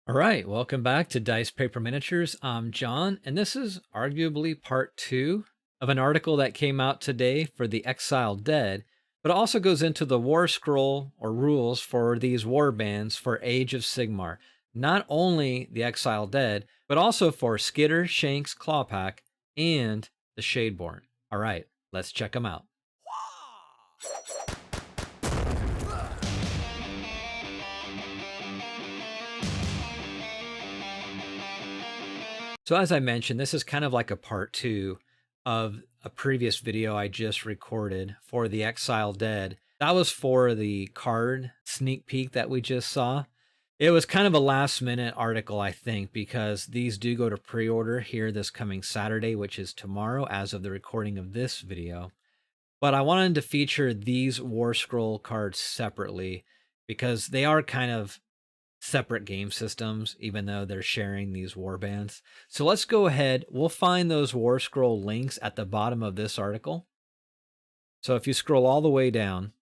All right, welcome back to Dice Paper Miniatures. I'm John, and this is arguably part 2 of an article that came out today for the Exiled Dead, but it also goes into the war scroll or rules for these war bands for Age of Sigmar. Not only the Exiled Dead, but also for Skittershank's Clawpack and the Shadeborn. All right, let's check them out. So as I mentioned, this is kind of like a part 2 of a previous video I just recorded for the Exiled Dead. That was for the card sneak peek that we just saw. It was kind of a last minute article, I think, because these do go to pre-order here this coming Saturday, which is tomorrow as of the recording of this video. But I wanted to feature these War Scroll cards separately because they are kind of separate game systems, even though they're sharing these war bands. So let's go ahead. We'll find those War Scroll links at the bottom of this article. So if you scroll all the way down,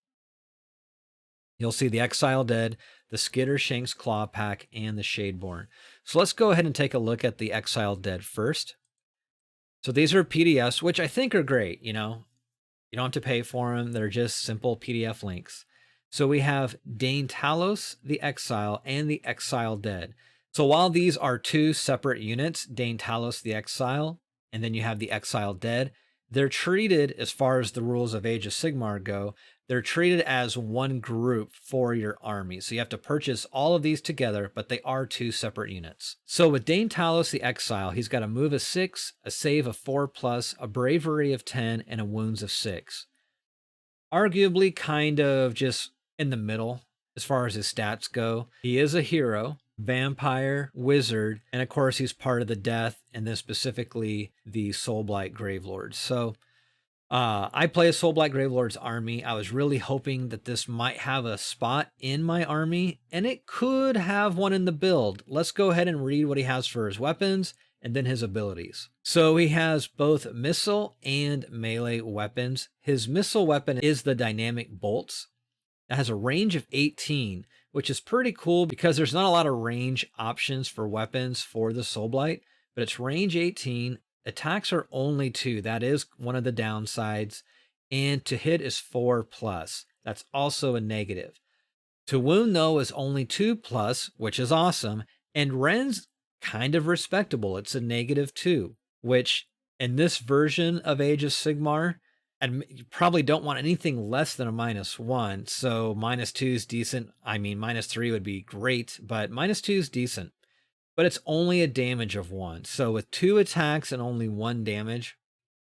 you'll see the Exiled Dead, the Skittershank's Clawpack, and the Shadeborn. So let's go ahead and take a look at the Exiled Dead first. So these are PDFs, which I think are great. You don't have to pay for them. They're just simple PDF links. So we have Dane Talos, the Exile, and the Exiled Dead. So while these are two separate units, Dane Talos, the Exile, and then you have the Exiled Dead, they're treated, as far as the rules of Age of Sigmar go, they're treated as one group for your army. So you have to purchase all of these together, but they are two separate units. So with Dane Talos, the Exile, he's got a move of 6, a save of 4+, a bravery of 10, and a wounds of 6. Arguably kind of just in the middle as far as his stats go. He is a hero, vampire, wizard, and of course he's part of the Death, and then specifically the Soulblight Gravelords. So I play a Soulblight Gravelords army. I was really hoping that this might have a spot in my army, and it could have one in the build. Let's go ahead and read what he has for his weapons and then his abilities. So he has both missile and melee weapons. His missile weapon is the dynamic bolts. It has a range of 18, which is pretty cool because there's not a lot of range options for weapons for the Soulblight, but it's range 18. Attacks are only 2. That is one of the downsides. And to hit is 4+. That's also a negative. To wound, though, is only 2+, which is awesome. And Ren's kind of respectable. It's a -2, which in this version of Age of Sigmar, and you probably don't want anything less than a -1. So -2 is decent. I mean, -3 would be great, but -2 is decent. But it's only a damage of 1. So with 2 attacks and only 1 damage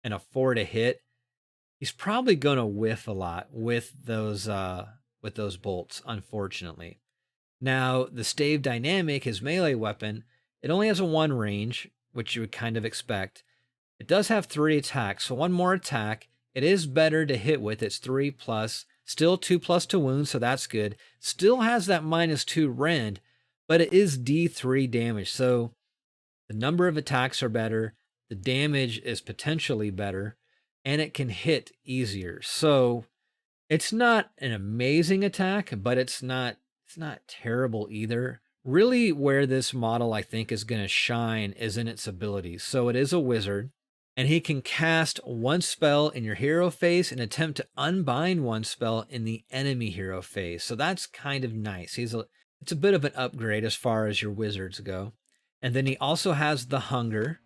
and a 4 to hit, he's probably going to whiff a lot with those bolts, unfortunately. Now, the stave dynamic, his melee weapon, it only has a 1 range, which you would kind of expect. It does have 3 attacks, so 1 more attack. It is better to hit with. It's 3+, still 2+ to wound, so that's good. Still has that -2 rend, but it is D3 damage, so the number of attacks are better, the damage is potentially better, and it can hit easier. So it's not an amazing attack, but it's not terrible either. Really, where this model I think is going to shine is in its abilities. So it is a wizard, and he can cast 1 spell in your hero phase and attempt to unbind 1 spell in the enemy hero phase. So that's kind of nice. It's a bit of an upgrade as far as your wizards go. And then he also has the hunger.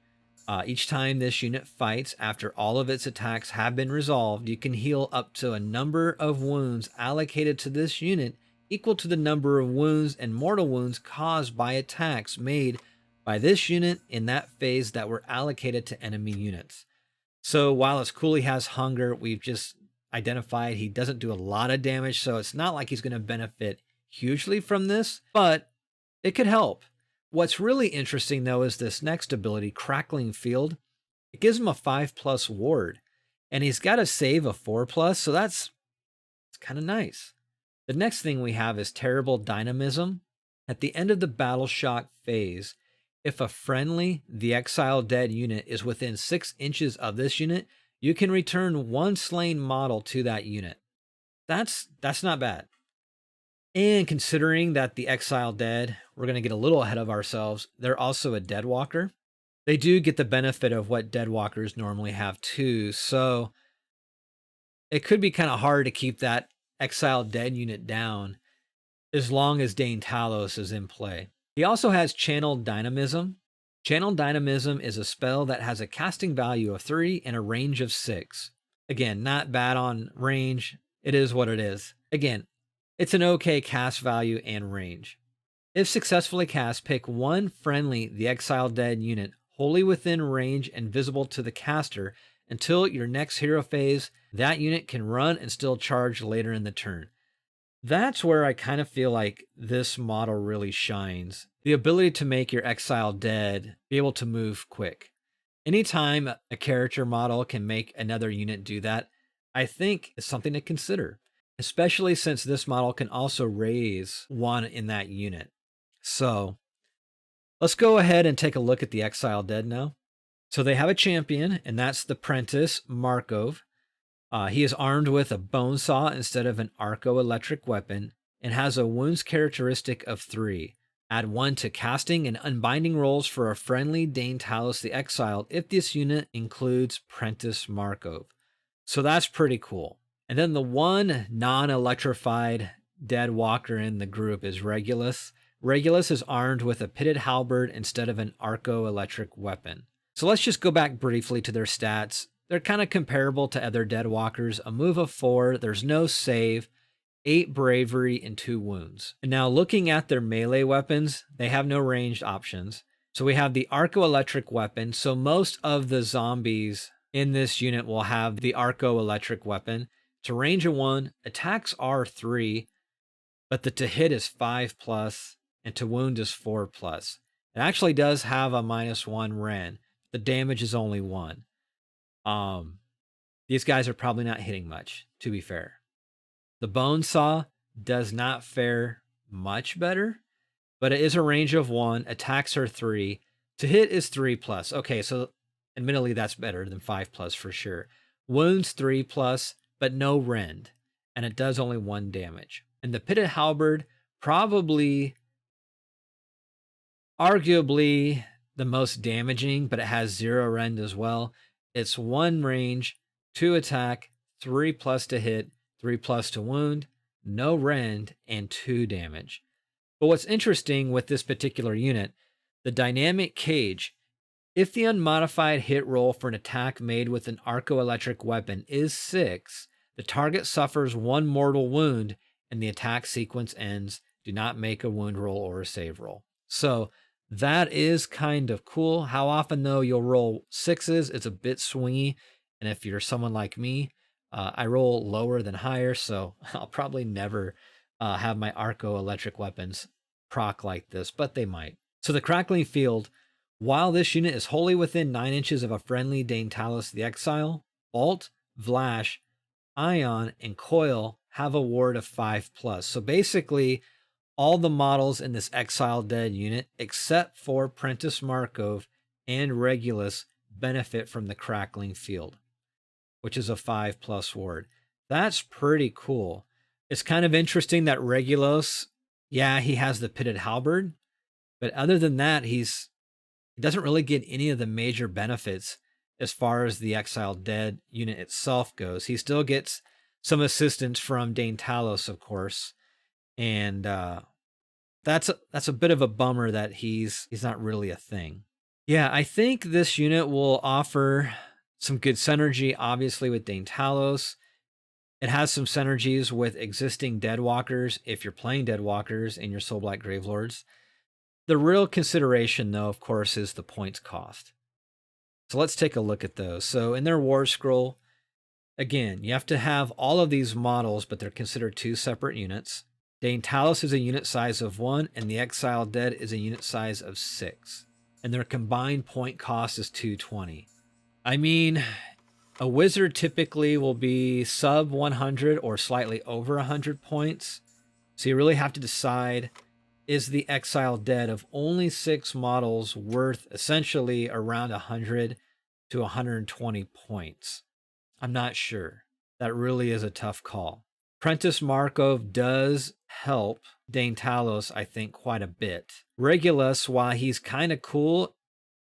Each time this unit fights, after all of its attacks have been resolved, you can heal up to a number of wounds allocated to this unit equal to the number of wounds and mortal wounds caused by attacks made by this unit in that phase that were allocated to enemy units. So while it's cool he has hunger, we've just identified he doesn't do a lot of damage, so it's not like he's going to benefit hugely from this, but it could help. What's really interesting, though, is this next ability, Crackling Field. It gives him a 5+ ward, and he's got a save of 4+, so it's kind of nice. The next thing we have is Terrible Dynamism. At the end of the Battle Shock phase, if a friendly, the Exiled Dead unit is within 6 inches of this unit, you can return 1 slain model to that unit. That's not bad. And considering that the Exiled Dead, we're going to get a little ahead of ourselves, they're also a Deadwalker. They do get the benefit of what Deadwalkers normally have too, so it could be kind of hard to keep that Exiled Dead unit down as long as Dane Talos is in play. He also has Channeled Dynamism. Channeled Dynamism is a spell that has a casting value of 3 and a range of 6. Again, not bad on range. It is what it is. Again, it's an okay cast value and range. If successfully cast, pick one friendly The Exiled Dead unit wholly within range and visible to the caster until your next hero phase. That unit can run and still charge later in the turn. That's where I kind of feel like this model really shines. The ability to make your Exiled Dead be able to move quick. Anytime a character model can make another unit do that, I think is something to consider, especially since this model can also raise one in that unit. So let's go ahead and take a look at the Exiled Dead now. So they have a champion, and that's the Prentice Markov. He is armed with a bone saw instead of an arco-electric weapon and has a wounds characteristic of 3. Add 1 to casting and unbinding rolls for a friendly Dane Talos the Exiled if this unit includes Prentice Markov. So that's pretty cool. And then the one non-electrified dead walker in the group is Regulus. Regulus is armed with a pitted halberd instead of an arco-electric weapon. So let's just go back briefly to their stats. They're kind of comparable to other Deadwalkers. A move of 4, there's no save, 8 bravery, and 2 wounds. And now looking at their melee weapons, they have no ranged options. So we have the Arco-Electric weapon. So most of the zombies in this unit will have the Arco-Electric weapon. To range of 1, attacks are 3, but the to hit is 5+, and to wound is 4+. It actually does have a -1 Ren. The damage is only 1. These guys are probably not hitting much, to be fair. The Bone Saw does not fare much better, but it is a range of 1. Attacks are 3. To hit is 3+. Okay, so admittedly that's better than 5+ for sure. Wounds 3+, but no rend, and it does only 1 damage. And the Pitted Halberd, probably, arguably the most damaging, but it has 0 rend as well. It's 1 range, 2 attack, 3+ to hit, 3+ to wound, no rend, and 2 damage. But what's interesting with this particular unit, the dynamic cage, if the unmodified hit roll for an attack made with an arco-electric weapon is 6, the target suffers 1 mortal wound and the attack sequence ends. Do not make a wound roll or a save roll. So that is kind of cool. How often, though, you'll roll 6s, it's a bit swingy. And if you're someone like me, I roll lower than higher, so I'll probably never have my arco-electric weapons proc like this, but they might. So the Crackling Field, while this unit is wholly within 9 inches of a friendly Dane Talos the Exile, Bolt, Vlash, Ion, and Coil have a ward of 5+. So basically, all the models in this Exiled Dead unit, except for Prentice Markov and Regulus, benefit from the Crackling Field, which is a 5+ ward. That's pretty cool. It's kind of interesting that Regulus, yeah, he has the Pitted Halberd, but other than that, he doesn't really get any of the major benefits as far as the Exiled Dead unit itself goes. He still gets some assistance from Dane Talos, of course, and that's a bit of a bummer that he's not really a thing. Yeah, I think this unit will offer some good synergy, obviously, with Dane Talos. It has some synergies with existing Deadwalkers if you're playing Deadwalkers in your Soulblight Gravelords. The real consideration, though, of course, is the points cost. So let's take a look at those. So in their War Scroll, again, you have to have all of these models, but they're considered 2 separate units. Dane Talos is a unit size of 1, and the Exiled Dead is a unit size of 6. And their combined point cost is 220. I mean, a wizard typically will be sub 100 or slightly over 100 points. So you really have to decide, is the Exiled Dead of only 6 models worth essentially around 100 to 120 points? I'm not sure. That really is a tough call. Prentice Markov does help Dane Talos, I think, quite a bit. Regulus, while he's kind of cool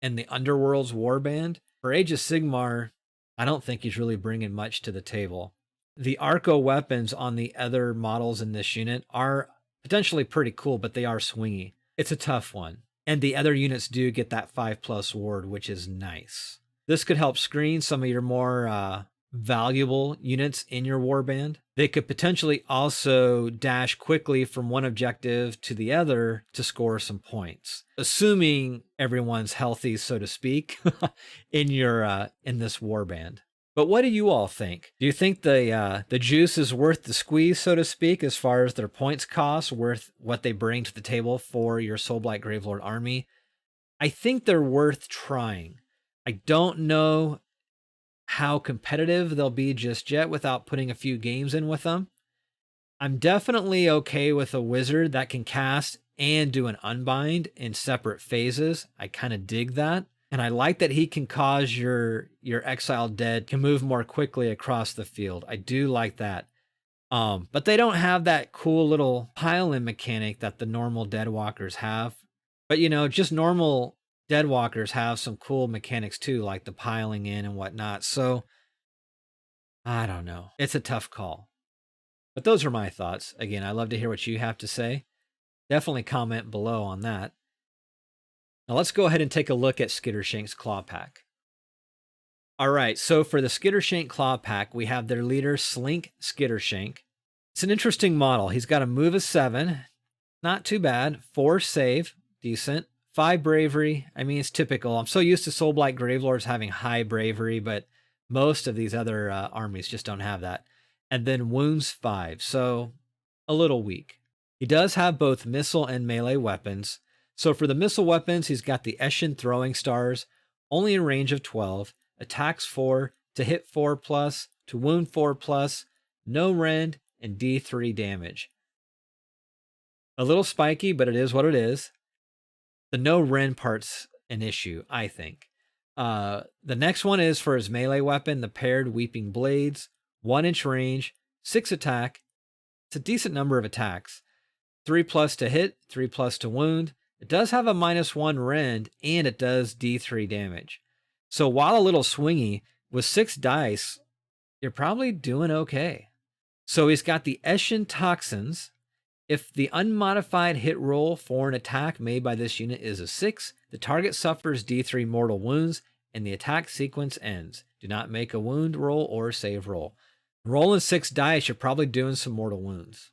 in the Underworlds Warband, for Age of Sigmar, I don't think he's really bringing much to the table. The Arco weapons on the other models in this unit are potentially pretty cool, but they are swingy. It's a tough one. And the other units do get that 5+ ward, which is nice. This could help screen some of your more valuable units in your warband. They could potentially also dash quickly from one objective to the other to score some points, assuming everyone's healthy, so to speak, in this warband. But what do you all think? Do you think the juice is worth the squeeze, so to speak, as far as their points cost, worth what they bring to the table for your Soulblight Gravelord army? I think they're worth trying. I don't know how competitive they'll be just yet without putting a few games in with them. I'm definitely okay with a wizard that can cast and do an unbind in separate phases. I kind of dig that. And I like that he can cause your Exiled Dead to move more quickly across the field. I do like that. But they don't have that cool little pile-in mechanic that the normal Deadwalkers have. But, just normal Deadwalkers have some cool mechanics too, like the piling in and whatnot. So, I don't know. It's a tough call. But those are my thoughts. Again, I'd love to hear what you have to say. Definitely comment below on that. Now let's go ahead and take a look at Skittershank's Clawpack. All right, so for the Skittershank Clawpack, we have their leader, Slink Skittershank. It's an interesting model. He's got a move of 7, not too bad. 4 save, decent. 5 bravery, I mean, it's typical. I'm so used to Soulblight Gravelords having high bravery, but most of these other armies just don't have that. And then wounds 5, so a little weak. He does have both missile and melee weapons. So for the missile weapons, he's got the Eshin throwing stars, only in range of 12, attacks 4, to hit 4+, to wound 4+, no rend, and D3 damage. A little spiky, but it is what it is. The no rend part's an issue, I think. The next one is for his melee weapon, the paired Weeping Blades, 1-inch range, 6 attack. It's a decent number of attacks. 3+ to hit, 3+ to wound. It does have a -1 rend, and it does D3 damage. So while a little swingy, with 6 dice, you're probably doing okay. So he's got the Eshin Toxins. If the unmodified hit roll for an attack made by this unit is a 6, the target suffers D3 mortal wounds, and the attack sequence ends. Do not make a wound roll or save roll. Rolling 6 dice, you're probably doing some mortal wounds.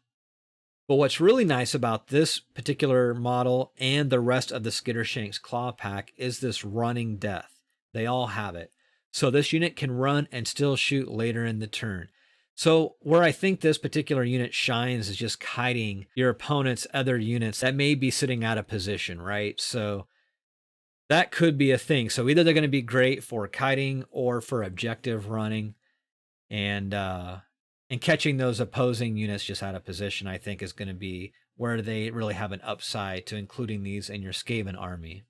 But what's really nice about this particular model and the rest of the Skittershank's Clawpack is this running death. They all have it. So this unit can run and still shoot later in the turn. So where I think this particular unit shines is just kiting your opponent's other units that may be sitting out of position, right? So that could be a thing. So either they're going to be great for kiting or for objective running. And catching those opposing units just out of position, I think, is going to be where they really have an upside to including these in your Skaven army.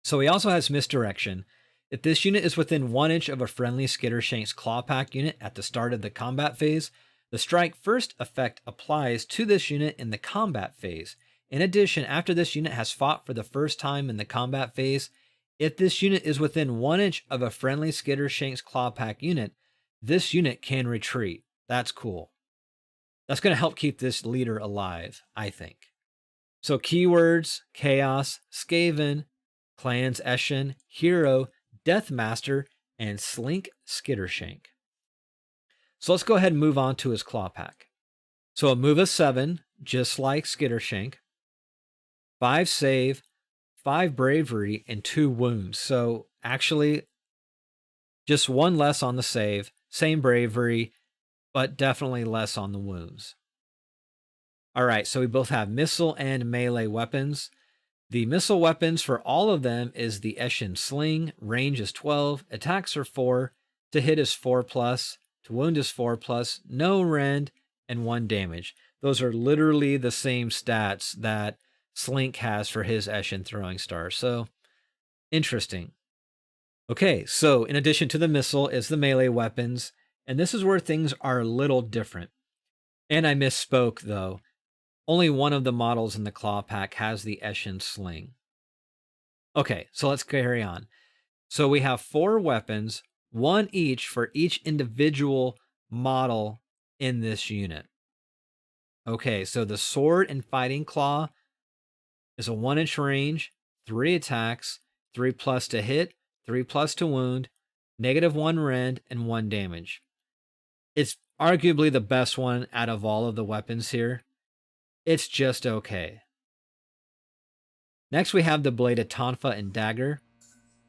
So he also has Misdirection. If this unit is within 1 inch of a friendly Skittershank's Clawpack unit at the start of the combat phase, the Strike First effect applies to this unit in the combat phase. In addition, after this unit has fought for the first time in the combat phase, if this unit is within 1 inch of a friendly Skittershank's Clawpack unit, this unit can retreat. That's cool. That's going to help keep this leader alive, I think. So keywords: Chaos, Skaven, Clans Eshin, Hero, Deathmaster, and Slink Skittershank. So let's go ahead and move on to his Clawpack. So a move of 7, just like Skittershank. 5 save, 5 bravery, and 2 wounds. So actually, just 1 less on the save. Same bravery, but definitely less on the wounds. All right, so we both have missile and melee weapons. The missile weapons for all of them is the Eshin Sling. Range is 12, attacks are 4, to hit is 4+, to wound is 4+, no rend, and 1 damage. Those are literally the same stats that Slink has for his Eshin throwing star. So, interesting. Okay, so in addition to the missile is the melee weapons, and this is where things are a little different. And I misspoke, though. Only one of the models in the Clawpack has the Eshin sling. Okay, so let's carry on. So we have 4 weapons, 1 each for each individual model in this unit. Okay, so the sword and fighting claw is a 1-inch range, 3 attacks, 3+ to hit, 3+ to wound, -1 rend, and 1 damage. It's arguably the best one out of all of the weapons here. It's just okay. Next we have the Bladed Tonfa and Dagger,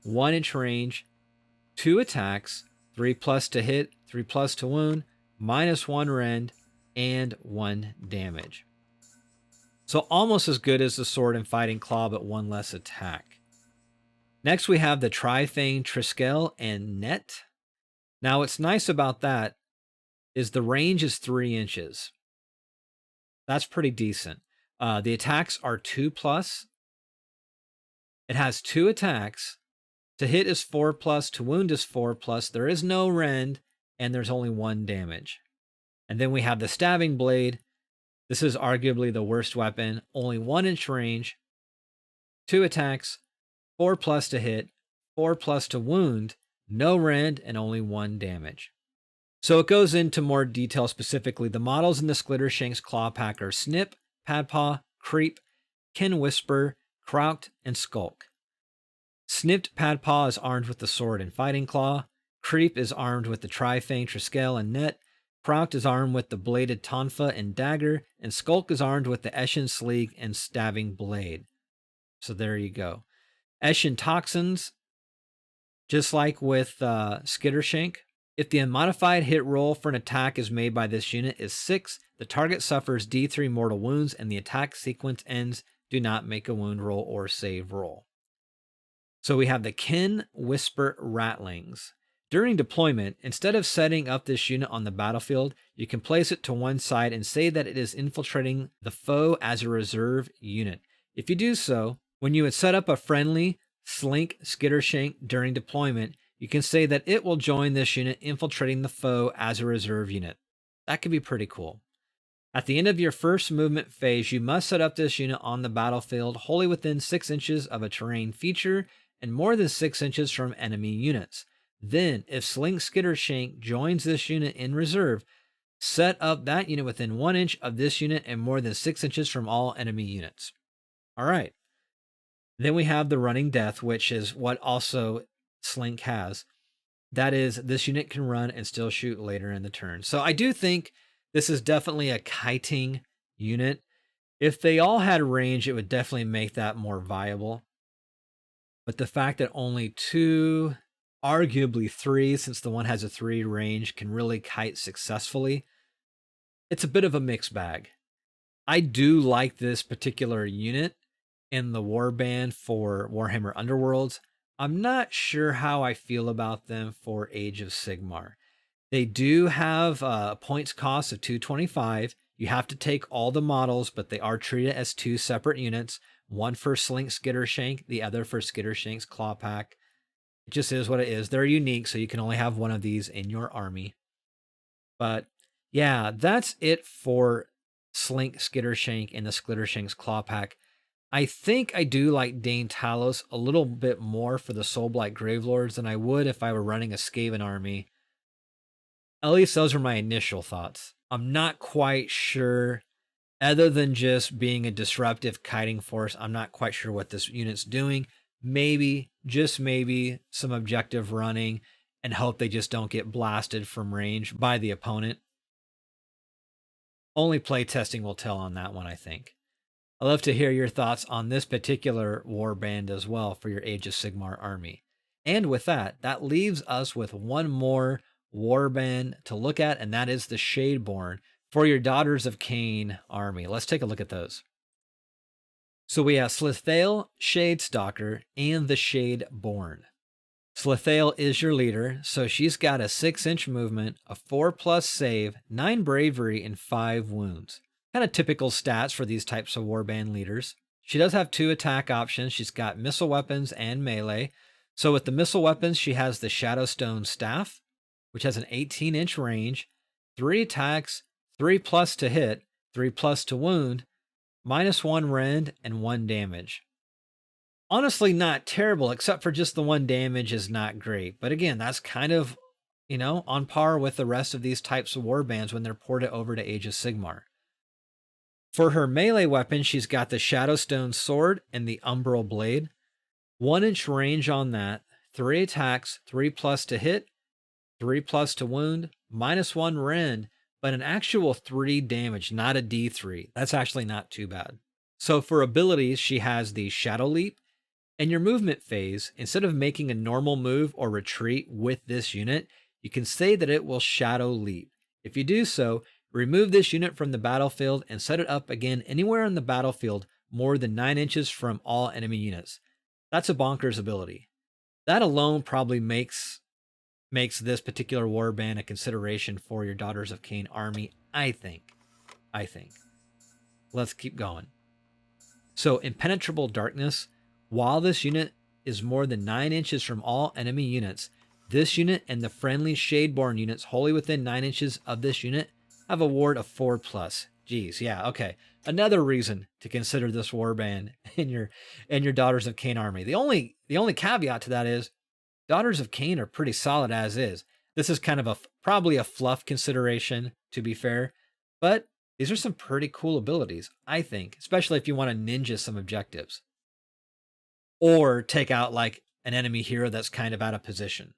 1-inch range, 2 attacks, 3+ to hit, 3+ to wound, -1 rend, and 1 damage. So almost as good as the sword and fighting claw, but 1 less attack. Next we have the Trifane Triskel and Net. Now what's nice about that is the range is 3 inches. That's pretty decent. The attacks are 2+. It has 2 attacks. To hit is 4+, to wound is 4+. There is no rend, and there's only 1 damage. And then we have the Stabbing Blade. This is arguably the worst weapon. Only 1-inch range, 2 attacks, 4+ to hit, 4+ to wound, no rend, and only 1 damage. So it goes into more detail specifically. The models in the Skittershank's Clawpack are Snip, Padpaw, Creep, Kin Whisper, Croucht, and Skulk. Snipped Padpaw is armed with the sword and fighting claw. Creep is armed with the Trifane Triskel and Net. Croucht is armed with the Bladed Tonfa and Dagger. And Skulk is armed with the Eshin Sleek and Stabbing Blade. So there you go. Eshin Toxins, just like with Skittershank. If the unmodified hit roll for an attack is made by this unit is 6, the target suffers D3 mortal wounds and the attack sequence ends. Do not make a wound roll or save roll. So we have the Kin Whisper Ratlings. During deployment, instead of setting up this unit on the battlefield, you can place it to one side and say that it is infiltrating the foe as a reserve unit. If you do so, when you would set up a friendly Slink Skittershank during deployment, you can say that it will join this unit infiltrating the foe as a reserve unit. That could be pretty cool. At the end of your first movement phase, you must set up this unit on the battlefield wholly within 6 inches of a terrain feature and more than 6 inches from enemy units. Then, if Slink Skittershank joins this unit in reserve, set up that unit within 1 inch of this unit and more than 6 inches from all enemy units. All right. Then we have the Running Death, which is what also Slink has. That is, this unit can run and still shoot later in the turn. So I do think this is definitely a kiting unit. If they all had range, it would definitely make that more viable. But the fact that only 2, arguably 3, since the one has a 3 range, can really kite successfully, it's a bit of a mixed bag. I do like this particular unit in the Warband for Warhammer Underworlds. I'm not sure how I feel about them for Age of Sigmar. They do have a points cost of 225. You have to take all the models, but they are treated as 2 separate units. One for Slink Skittershank, the other for Skittershank's Clawpack. It just is what it is. They're unique, so you can only have one of these in your army. But yeah, that's it for Slink Skittershank and the Skittershank's Clawpack. I think I do like Dane Talos a little bit more for the Soulblight Gravelords than I would if I were running a Skaven army. At least those are my initial thoughts. I'm not quite sure, other than just being a disruptive kiting force, I'm not quite sure what this unit's doing. Maybe, just maybe, some objective running and hope they just don't get blasted from range by the opponent. Only playtesting will tell on that one, I think. I'd love to hear your thoughts on this particular warband as well for your Age of Sigmar army. And with that, that leaves us with one more warband to look at, and that is the Shadeborn for your Daughters of Cain army. Let's take a look at those. So we have Slithale, Shadestalker, and the Shadeborn. Slithale is your leader, so she's got a 6-inch movement, a 4+ save, 9 bravery, and 5 wounds. Kind of typical stats for these types of warband leaders. She does have 2 attack options. She's got missile weapons and melee. So with the missile weapons, she has the Shadowstone Staff, which has an 18-inch range, 3 attacks, 3+ to hit, 3+ to wound, -1 rend, and 1 damage. Honestly, not terrible, except for just the 1 damage is not great. But again, that's kind of, on par with the rest of these types of warbands when they're ported over to Age of Sigmar. For her melee weapon, she's got the Shadowstone Sword and the Umbral Blade. 1-inch range on that, 3 attacks, 3+ to hit, 3+ to wound, -1 rend, but an actual 3 damage, not a D3. That's actually not too bad. So for abilities, she has the Shadow Leap. In your movement phase, instead of making a normal move or retreat with this unit, you can say that it will Shadow Leap. If you do so, remove this unit from the battlefield and set it up again anywhere on the battlefield more than 9 inches from all enemy units. That's a bonkers ability. That alone probably makes this particular warband a consideration for your Daughters of Khaine army, I think. Let's keep going. So, Impenetrable Darkness. While this unit is more than 9 inches from all enemy units, this unit and the friendly Shadeborn units wholly within 9 inches of this unit have a ward of 4+. Geez, yeah, okay. Another reason to consider this warband in your Daughters of Khaine army. The only caveat to that is Daughters of Khaine are pretty solid as is. This is kind of probably a fluff consideration, to be fair, but these are some pretty cool abilities, I think, especially if you want to ninja some objectives. Or take out like an enemy hero that's kind of out of position.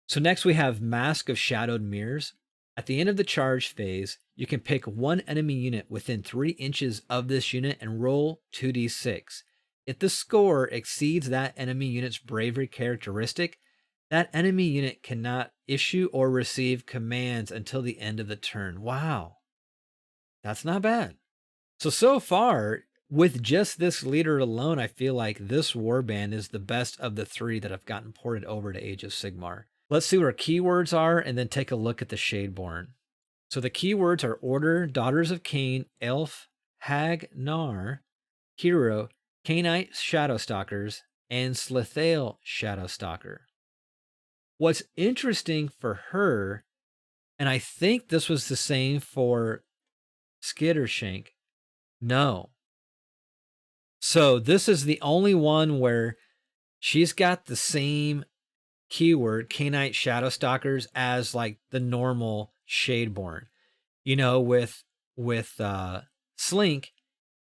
So next we have Mask of Shadowed Mirrors. At the end of the charge phase, you can pick one enemy unit within 3 inches of this unit and roll 2d6. If the score exceeds that enemy unit's bravery characteristic, that enemy unit cannot issue or receive commands until the end of the turn. Wow. That's not bad. So far, with just this leader alone, I feel like this warband is the best of the 3 that have gotten ported over to Age of Sigmar. Let's see what our keywords are and then take a look at the Shadeborn. So the keywords are Order, Daughters of Khaine, Elf, Hag, Nar, Hero, Khainite Shadowstalkers, and Slithale Shadowstalker. What's interesting for her, and I think this was the same for Skittershank, no. So this is the only one where she's got the same keyword, Khainite Shadowstalkers, as like the normal Shadeborn. With Slink,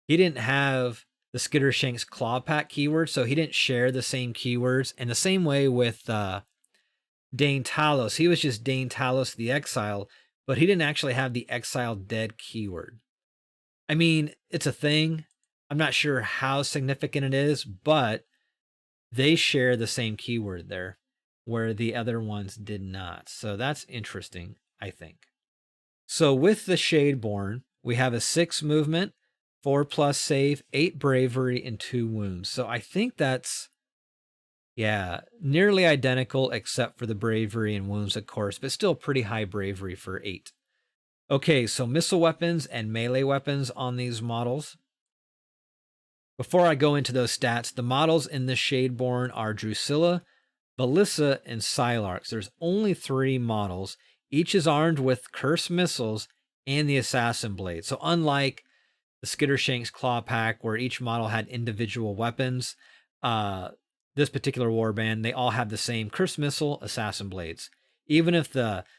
he didn't have the Skittershank's Clawpack keyword, so he didn't share the same keywords. And the same way with Dane Talos, he was just Dane Talos the Exile, but he didn't actually have the Exiled Dead keyword. I mean, it's a thing. I'm not sure how significant it is, but they share the same keyword there, where the other ones did not. So that's interesting, I think. So with the Shadeborn, we have a 6 movement, 4+ save, 8 bravery, and 2 wounds. So I think that's, nearly identical except for the bravery and wounds, of course, but still pretty high bravery for 8. Okay, so missile weapons and melee weapons on these models. Before I go into those stats, the models in the Shadeborn are Drusilla, Belissa, and Sylarx. There's only 3 models. Each is armed with cursed missiles and the assassin blade. So unlike the Skittershank's Clawpack, where each model had individual weapons, this particular warband, they all have the same cursed missile, assassin blades. Even if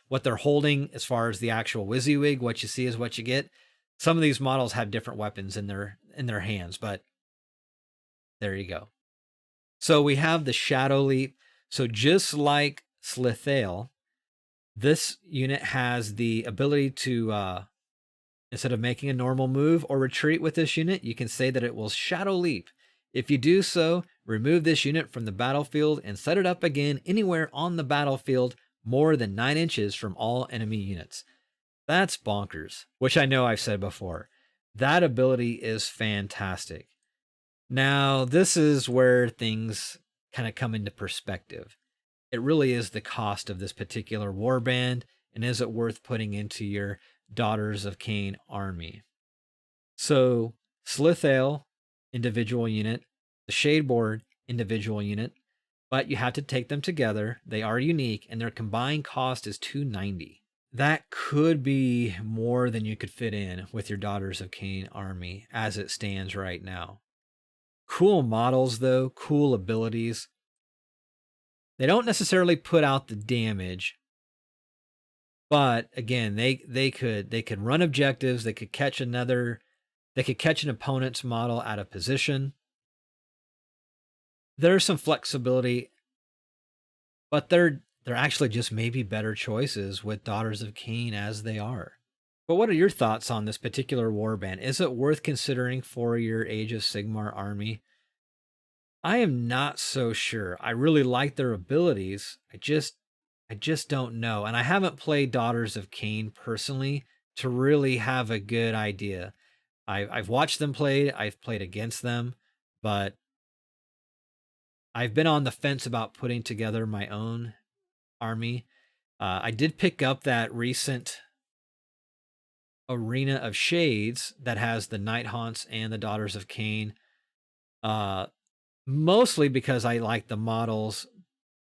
what they're holding, as far as the actual WYSIWYG, what you see is what you get. Some of these models have different weapons in their hands, but there you go. So we have the Shadow Leap. So just like Slithale, this unit has the ability to, instead of making a normal move or retreat with this unit, you can say that it will Shadow Leap. If you do so, remove this unit from the battlefield and set it up again anywhere on the battlefield more than 9 inches from all enemy units. That's bonkers, which I know I've said before. That ability is fantastic. Now, this is where things kind of come into perspective. It really is the cost of this particular warband, and is it worth putting into your Daughters of Khaine army? So, Slithale, individual unit, the Shadeborn, individual unit, but you have to take them together. They are unique, and their combined cost is $290. that could be more than you could fit in with your Daughters of Cain army as it stands right now. Cool models, though, cool abilities. They don't necessarily put out the damage, but again, they could run objectives, they could catch an opponent's model out of position. There's some flexibility, but they're actually just maybe better choices with Daughters of Cain as they are. But what are your thoughts on this particular warband? Is it worth considering for your Age of Sigmar army? I am not so sure. I really like their abilities. I just don't know. And I haven't played Daughters of Cain personally to really have a good idea. I've watched them play, I've played against them, but I've been on the fence about putting together my own army. I did pick up that recent Arena of Shades that has the Night Haunts and the Daughters of Cain. Mostly because I like the models,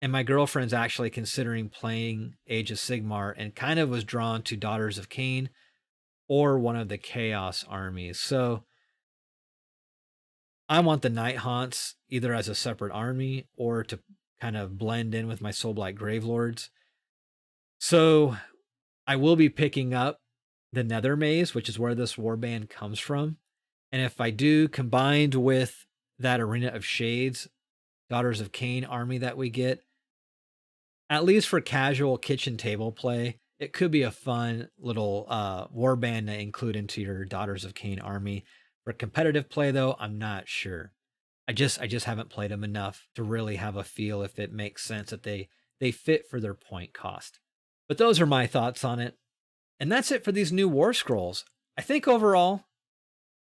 and my girlfriend's actually considering playing Age of Sigmar and kind of was drawn to Daughters of Cain or one of the Chaos armies. So I want the Night Haunts either as a separate army or to kind of blend in with my Soulblight Gravelords. So I will be picking up the Nethermaze, which is where this warband comes from. And if I do, combined with that Arena of Shades, Daughters of Cain army that we get, at least for casual kitchen table play, it could be a fun little warband to include into your Daughters of Cain army. For competitive play, though, I'm not sure. I just haven't played them enough to really have a feel if it makes sense that they fit for their point cost. But those are my thoughts on it. And that's it for these new War Scrolls. I think overall,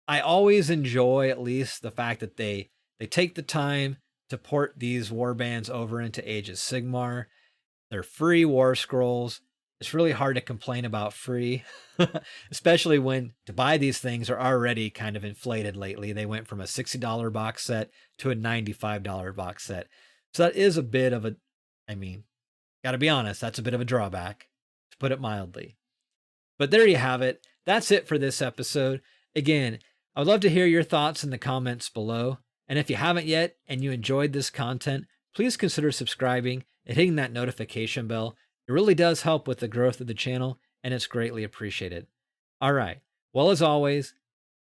I always enjoy at least the fact that they take the time to port these warbands over into Age of Sigmar. They're free War Scrolls. It's really hard to complain about free, especially when to buy these things are already kind of inflated lately. They went from a $60 box set to a $95 box set. So that is a bit of gotta be honest, that's a bit of a drawback, to put it mildly. But there you have it. That's it for this episode. Again, I would love to hear your thoughts in the comments below. And if you haven't yet and you enjoyed this content, please consider subscribing and hitting that notification bell. It really does help with the growth of the channel, and it's greatly appreciated. All right. Well, as always,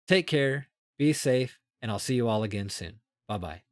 take care, be safe, and I'll see you all again soon. Bye-bye.